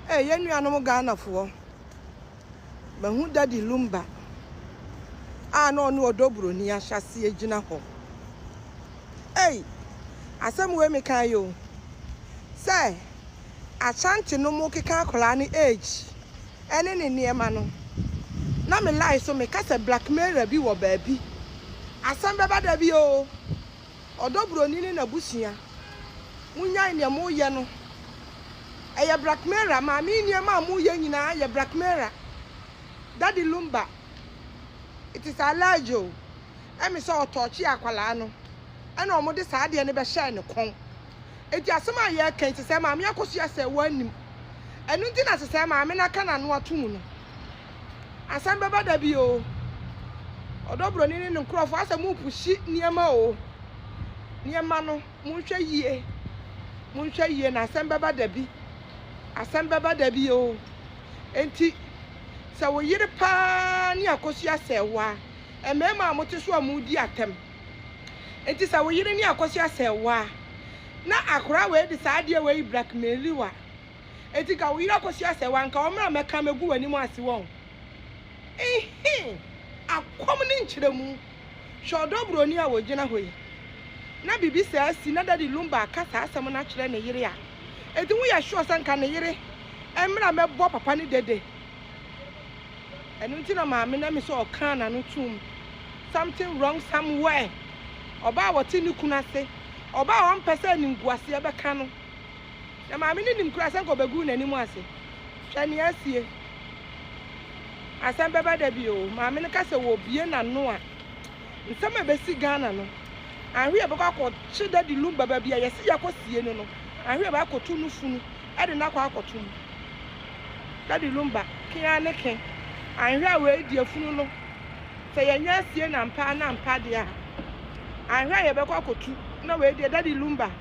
Eh, yenu anom Ghana fo. Ba hu Daddy Lumba. No odobro ni ahyase agina ho. Hey, asem we me kan yo. Say, Ashanti no mo keka akola ni age. Ene ne niema no. Na me lie so me kasa blackmail bi wo baabi. Asem beba da bi o. Odobro ni na busia. Munya ne mo ye no. Eye blackmail ma me niema mo ye nyina ye blackmail. Daddy Lumba. It is alajo. Emi so otochi akwala no. Ana omo de saa de ne be hye ne kon. Eti asema ye kan ti se ma me akoso ase wanim. Enu nti na se ma me na kana no atomu no. Asem beba da bi o. Odobro ni ne nkrofo asem upushi niema o. Niema no munhwe yie. Munhwe yie na asem beba da bi. Asem beba da bi o. Enti sa wo yire pa ni akoso ase wa. Emema amote so amudi atem. Enti sa wo yire ni akoso ase wa. Na akora we di saa de we blackmail wa. Enti ka wo yire akoso ase wa nka o mra meka megu wani mu ase won. Akom ni nkyeremu. Shodobro ni a wo gina hoyi. Na bibi sa asi na Daddy Lumba akasa asem na kyere ne yire a. Enti wo ya sure sanka ne yire. Emra mebo papa ni dede. Enu nti na maame na me so okan na no tum. Something wrong somewhere. Oba woti ni kunase. Oba won pese ni nguase e beka no. Na maame ni nim kurase ko begu na nimu ase. Hwa ne asie. Asem beba da bi o. Maame ne kase wo bie na no a. Nsema be si Ghana no. Ahwe e beka ko chi Daddy Lumba ba bia yesi yakosie no no. Ahwe ba ko tu no funu. E de na ko akotum. Daddy Lumba kian ne ken. Ahwe we di afunu no. Se yenya sie na mpa de a. Ahwe ye beka akotu. Na we di Daddy Lumba.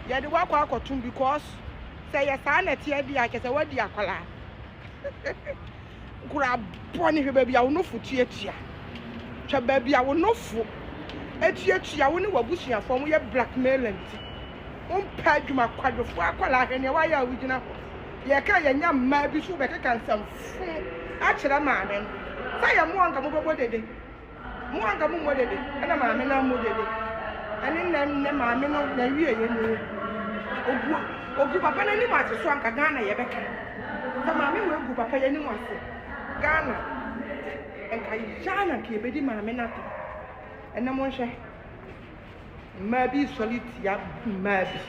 Ye de wa kwa akotum because se ye sa na tie di a kese wadi akwala. Kura boni hwe ba bia wo no futu etia. Twa ba bia wo no fu. Etia wo ni wabusua fom ye blackmailing. Umpa adwuma kwadwofo akwala hwe ne wa ya wugina ho. Ye ka ye nya mma bi so be keka nsam fu. Achira maame. Sa ye mo anka mo bebo dede. Mo anka mo mo dede. Ana maame na mo dede. Ani na maame no na wie ye ni. Ogu papa na ni mo ase so anka Ghana ye beka. Sa maame we ogu papa ye ni mo ase. Ghana. Enka jana ke bedi maame na to. Ena mo hwe. Mabi solid ya mabi.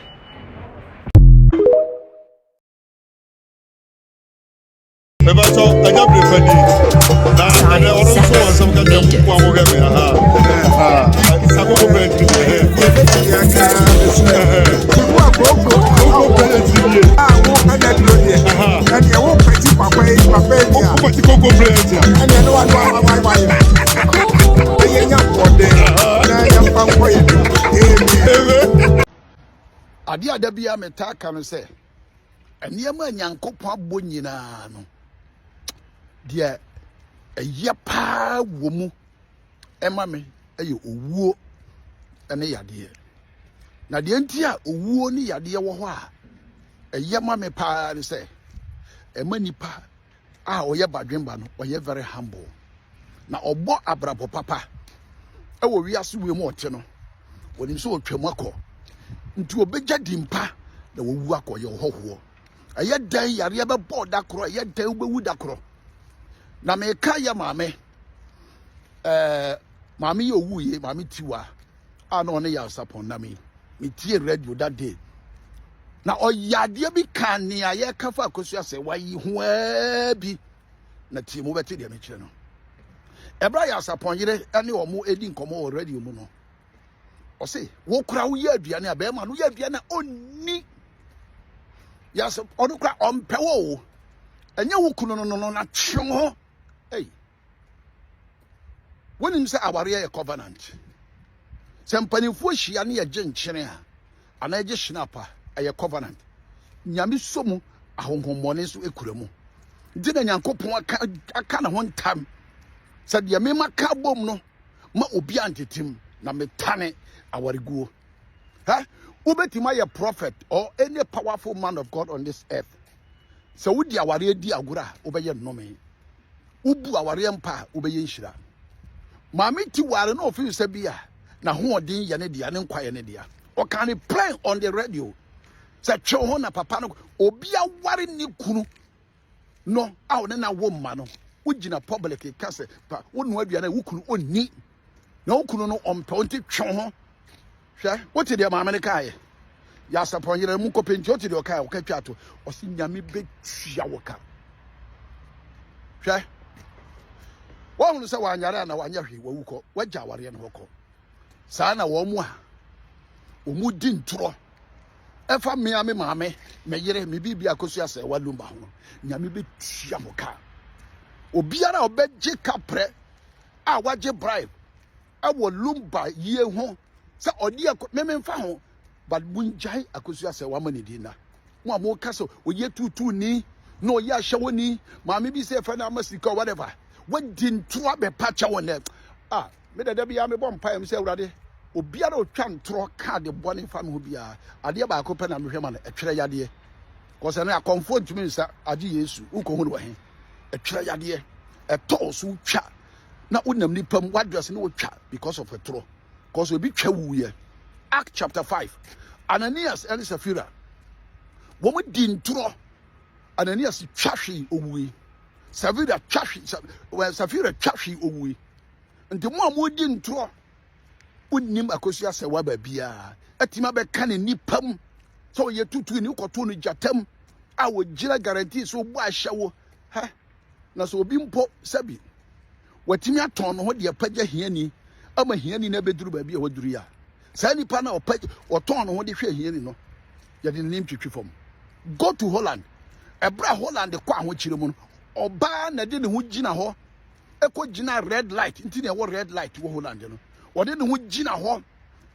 Ebato anya prefadi na ane oronso wansam ka dem kwa mo ga me sakoko brand ya ka wa gogo brand ni wo anya dilo ni and e wo peti papa ya wo peti gogo brand ya and e no wa e nya bode na nya panko ya ade adabia metaka no se eniyama nyankopon abɔ nyina no dia eyepa wo mu ema me eye owuo ene yade na de nti a owuo ni yade wo ho a eyema me pa ne se ema nipa a oye badwemba no oye very humble na obɔ abrabo papa ewo wiase we mu ote no wonim so otwam akɔ nti obegya dimpa na wo wu akɔ ye hoho eye dan yare be bɔ da koro eye dan obewu da koro na me ka ya maame maame ye owu ye maame tiwa a no ne ya sapon na me tie radio that day na oyade bi kan ne aye kafa akosu ase wayi ho bi na tie mo beti de me kire no ebra ya sapon yire ene omo edi nkomo radio mu no o se wo kura wo ye aduane a be ma no ye aduane onni ya so onu kura ompe wo enye wo kunu no na twem ho hey when him say aware a covenant sempanifo hia na ye genkyene a ana ye shinapa a covenant nyame somu ahonhommone so ekura mu ndi na nyankopon aka na ho ntam said ye me maka bom no ma obi antetim na metane awareguo ha Ubetima a prophet or any powerful man of God on this earth. So would ya warrior di agura obey no me. Ubu aware mpa obey nshira. Mami ti ware no feel say bia na ho odin ye ne dia ne nkwaye ne dia. O can play on the radio. Say twe ho na papa no obi aware ni kunu. No, aw na womma no. Ugina public ka say pa wonu aduane wukunu onni. Na wukunu no ompe onti twe ho. Hwe, what dey ma America ye? Ya sapon yere mu ko penti oti dey o kai o ka twato. O si nyame betua wo ka. Hwe. Wa hunu se wa anyare na wa anya hwe wa wuko. Wa gya ware no hoko. Saa na wo mu a omu di ntoro. Efa me ame maame me yere me bibia akosu ase wa lumba ho. Nyame betua wo ka. Obiara obegye kapre a wagye bribe. Awo lumba yie ho. Sa odi mememfa ho but bunjai akosu ase wa manidi na mo amo kaso oye tutu ni no ye ahwewoni maame bi se fa na amasika or whatever wadi ntro be pacha won me dada bia me bom pae me se awurade obiara otwa ntro ka de bone fa me ho bia ade ba ko pe na me hwema na etwere yade ko se na akonfo ntumi nsa ade yesu uko hu no he etwere yade etoso twa na unam nipam wadress na otwa because of a tro. Because we be chewu. Act chapter 5. Ananias and Sapphira. When we didn't throw Ananias chashi owi. Sapphira chashi owi. And the more we didn't throw would nim akosia se waba bia. Etima be kan nipam. So ye tutu ni ko to no jatam. I would jira guarantee so ba shawo. Ha. Na so obi mpo sabi. Watimi aton ho de pagya hiani. Ama hiani na beduru ba bia waduru ya. Sa nipa na oton no ho de hwe hiani no. Ya de nim twitwi fom. Go to Holland. Ebra Holland kwa ho kire mu no. Oba na de ne ho gina ho. Eko gina red light. Nti na wo red light wo Holland no. Wo de ne ho gina ho.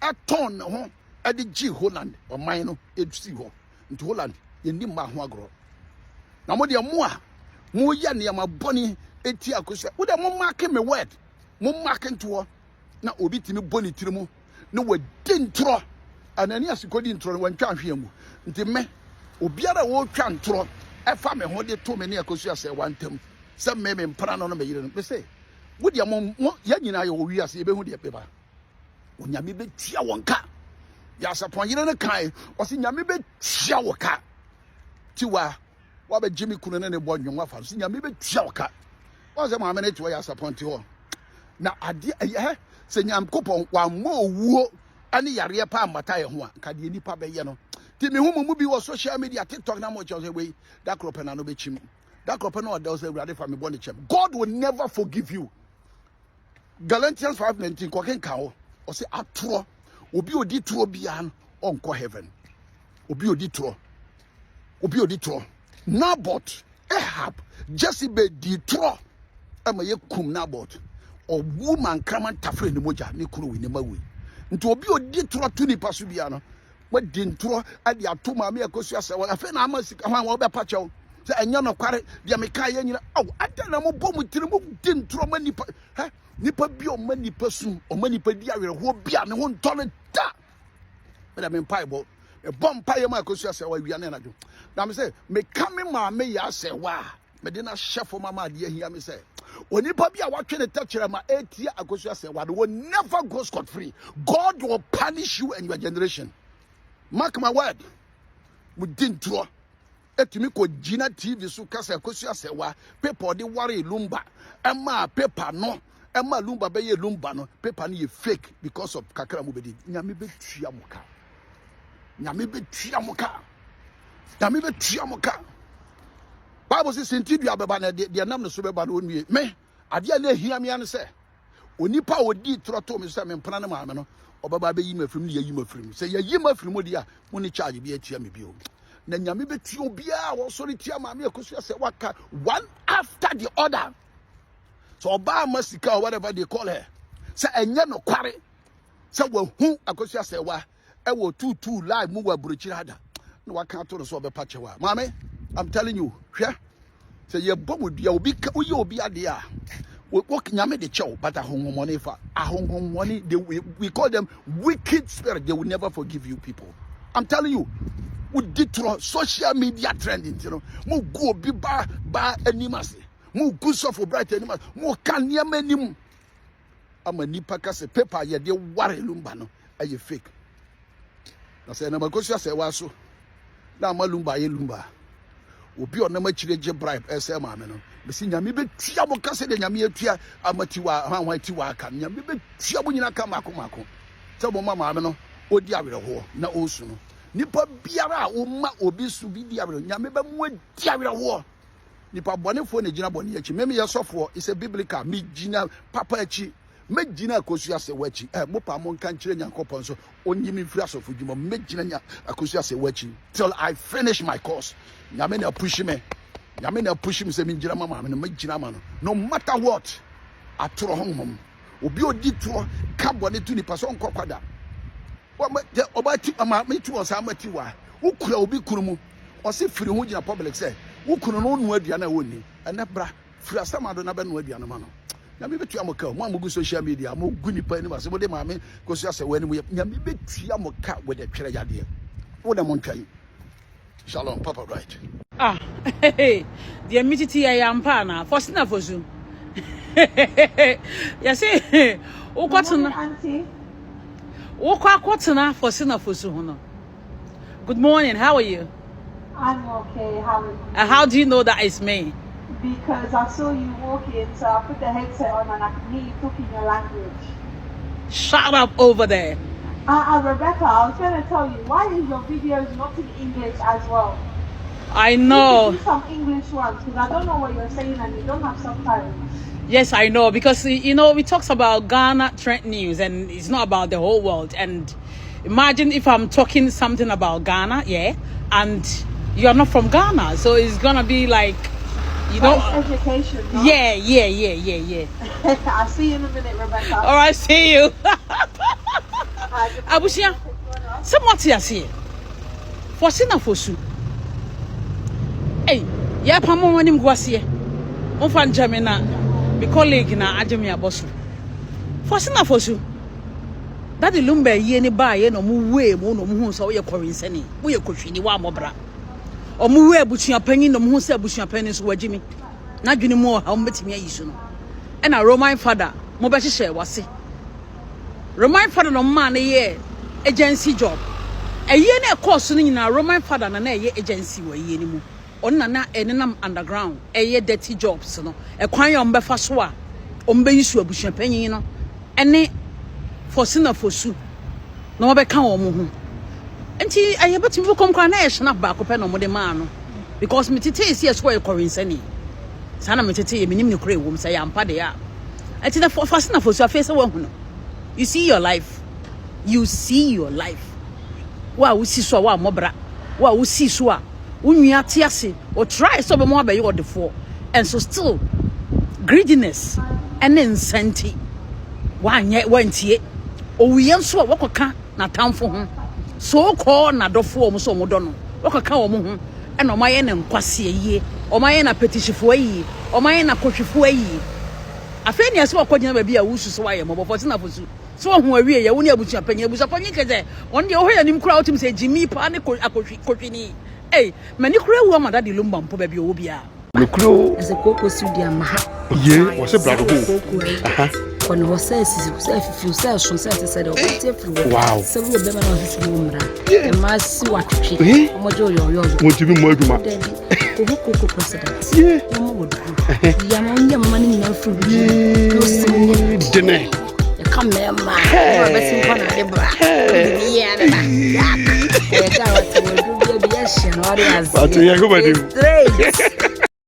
Aton ho. Ade gi Holland. Oman no edusi ho. Nti Holland ye nim ma ho agro. Na mo de mo a mo ya ne ma boni eti akosia. Wo de mo mark me word. Mo mark nto na obi timi boni tirimu na wadi ntro Ananias kodi ntro no wantwa hwemu nti me obiara wo twa ntro efa me ho de to me ne akosu ase wantem se me mpra no me yire no be se wodi am ya nyina ye wo wi ase be hu de beba onyame be tua wonka ya sapon yire ne kai o se nyame be tua woka tiwa wa be jimi kunu ne bonwo afa se nyame be tua woka o se ma me ne tiwa ya sapon ti ho na ade se nyamkopon wa mo owuo ane yare pa amata ye ho a ka de nipa be ye no ti me hu mu bi wo social media TikTok na mo che say we that crop na no be chim that crop na o dey say ready for me born chem. God will never forgive you. Galatians 5:19 ko ken ka o say atro obi odi tro bia no onko heaven obi odi tro Naboth Ahab Jezebel di tro ama ye kum Naboth or woman kraman tafre ni moja ni kuru ni mawi nti obi odi tro to ni pasu bia no wadi ntro ade ato ma me akosu asa wa afa na amasika hwan wo be pa chew se enya no kware bia me kai nyina ade na mo bom tiri mo di ntro ma nipa nipa bi o ma nipa su o ma nipa di awere ho bia ne ho ntole da me da me pai bo e bom pai ma akosu asa wa wia na do na me say me kame ma me ya se wa me de na chefo mama de ahia me say onipa bi a watwe ne tachere ma etia akosu asa wa will never go scot free. God will punish you and your generation. Mark my word. We didn't draw. Etimi ko Gina TV so kasa akosu asa wa paper de ware lumba ema paper no ema lumba be ye lumba no paper no ye fake because of kakra mu bedi nyame betua muka nyame betua muka Bible says senti dua beba na de nam no so beba no onwie me ade a na hia me an se onipa odi troto me se me mpana na maame no obaba be yi mafrim ne yi mafrim se ye yi mafrim odi a mo ni charge bi atia me bio na nyame betua obi a wo so tia maame akosu se waka one after the other so oba masika or whatever they call her se enye no kware se wa hu akosu se wa e wo 22 live mu wa buruchirada na waka to so be pachewa maame I'm telling you, yeah. Say ye bomu dia obi obi ade a. We nyame de chew but ahonhom money fa. Ahonhom money we call them wicked spirit. They will never forgive you people. I'm telling you. We did through social media trending, you know. Mo go be ba animals. Mo go so for bright animals. Mo can near many. I'm a nipa kase paper ye de worry lumba no. Are you fake? I say na makosia say waso. Na malumba ye lumba. Obi on na machire bribe ese ma me no. Be si nyame be tua mo kase de nyame atua amatiwa han tiwa aka. Nyame be tua mo nyina ka mako. Tell mo mama me no odi awerho na osu no. Nipa biara a oma obi su bi di abro nyame ba mu adi awerho nipa bonefo na gina bone achi meme yesofo is a biblical me gina papa achi me gina akosu ase wachi mo pa mo nka nkire nyankopon so onyimi firi asofo dwuma me gina akosu ase wachi till I finish my course nyame na push me say me gina mama me gina ma no matter what atoro honhom obi odi toro ka bone tu nipa so nkokwada obati ama metu osa amati wa ukura obi kurumu o se firi ho gina public say ukuru no nu adua na woni ene bra firi asamado na be nu adua no ma no na me betu amoka mo amogu social media mo gu nipa ni ba se mo de ma me kosu ase wani mo nya me betu amoka with the twere yade wo na mo ntwan shalom papa right the immediately I am pana for sina fosu ya say o kwatuna auntie. For good morning, how are you? I'm okay. How are you? How do you know that it's me? Because I saw you walking, so I put the headset on and I could hear you talking your language. Shut up over there. Rebecca, I was going to tell you, why is your videos not in English as well? I know. You could do some English ones because I don't know what you're saying and you don't have subtitles. Yes, I know, because we talk about Ghana trend news and it's not about the whole world. And imagine if I'm talking something about Ghana, and you're not from Ghana, so it's gonna be like, It's education, no? Yeah. I'll see you in a minute, Rebecca. All right, see you. Abusia, somewhat here. For Sina Fosu. Hey, Pamo when him guasie. On fan Jamina. My colleague na ajemi abosu for sina fosu that the lumba ye ni ba ye no mu we mu no mu hu so ye korinsani mu ye kotwini wa mobra o mu we abusua panyin no mu hu se abusua panyin so wagimi na dwene mu o ha mu betimi ayisu no e na Roman father mo be hye wase Roman father no man na ye agency job eye na course no nyina Roman father na ye agency wa ye ni mu onna na enenam underground eye dirty jobs no ekwan yo mbefa so a ombe yisu abusua panyin no ene for sina fosu no be kan wo mo ho enti aye betim kom kwa na ye hna ba ko pe no mo de ma no because me tete esi eso e korinsani sana me tete ye minim ne kure wo msa ya ampa de ya enti the for sina fosu afese wo hu no you see your life wa wo si so wa mobra wa wo si so a unua tiase or try so be more be you the for and so still greediness and insanity wanye wantie owiye nso wakoka na tamfo ho so ko na dofo mo so mo do no wakoka wo mo ho e no maye ne nkwase yie o maye na petishifo yi o maye na kotwifo yi afeni ase wakogina ba bia wusu so waye mo bofo tina fosu so ho awie ye woni abutua panyi keze won de o hoya nim kura otim se jimi pa ne kotwini hey mani kura wu amada de lumba mpo ba bia wo bia Lucro is a cocoa studio maha. Ye, was a brother. When was says if you sell some sense said wow. So we be na his numra. E ma si watchi. Omojo yo. Mo ti bi mo aduma. Cocoa president. Ye. No mo do. Ya mo nya mama ni na fu bi. No sin dene. E come me ma. No be sin kwana de bra. Ya na. Ya. E ka wa se wo do bi e bi e hye no ori az. But you go by